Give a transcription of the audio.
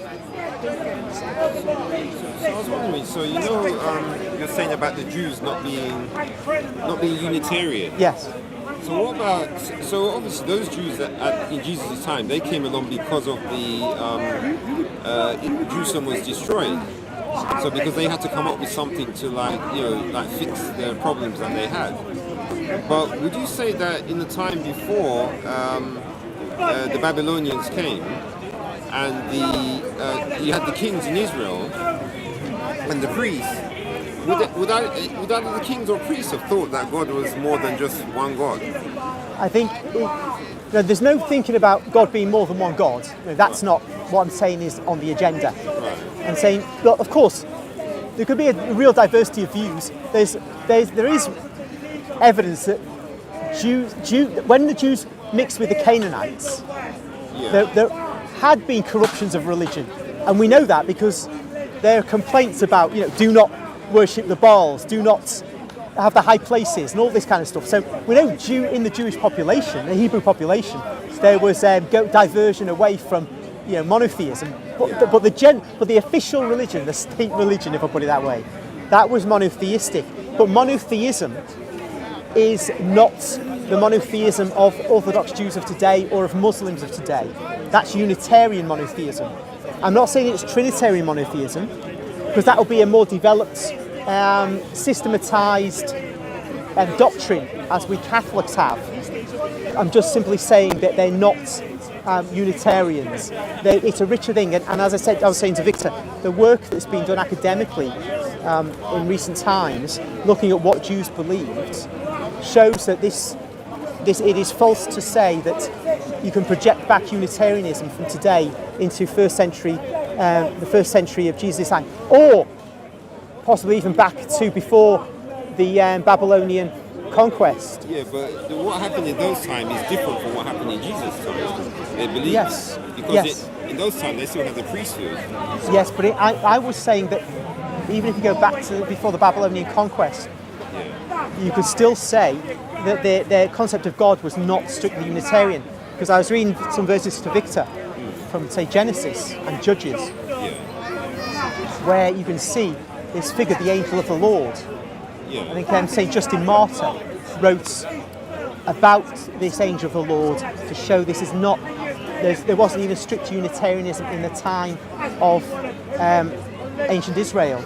So I was wondering, so you're saying about the Jews not being Unitarian. Yes. So what about, so obviously those Jews in Jesus' time, they came along because of Jerusalem was destroyed. So because they had to come up with something to fix the problems that they had. But would you say that in the time before the Babylonians came and you had the kings in Israel and the priests, would either the kings or priests have thought that God was more than just one God? I think there's no thinking about God being more than one God. That's not what I'm saying is on the agenda. Right. I'm saying, well, of course, there could be a real diversity of views. There is evidence that when the Jews mixed with the Canaanites, there had been corruptions of religion, and we know that because there are complaints about do not worship the Baals, do not have the high places, and all this kind of stuff. So we know in the Jewish population, the Hebrew population, there was diversion away from monotheism. But the official religion, the state religion, if I put it that way, that was monotheistic. But monotheism is not the monotheism of Orthodox Jews of today or of Muslims of today. That's Unitarian monotheism. I'm not saying it's Trinitarian monotheism, because that will be a more developed, systematized doctrine, as we Catholics have. I'm just simply saying that they're not Unitarians. It's a richer thing, and as I was saying to Victor, the work that's been done academically in recent times, looking at what Jews believed, shows that it is false to say that you can project back Unitarianism from today into the first century of Jesus' time, or possibly even back to before the Babylonian conquest. Yeah, but what happened in those times is different from what happened in Jesus' time. They believe. Yes. Because in those times they still had the priesthood. Yes, but I was saying that even if you go back to before the Babylonian conquest, you could still say that their concept of God was not strictly Unitarian. Because I was reading some verses to Victor from, say, Genesis and Judges, where you can see this figure, the angel of the Lord. I think St. Justin Martyr wrote about this angel of the Lord to show this is not, there wasn't even strict Unitarianism in the time of ancient Israel.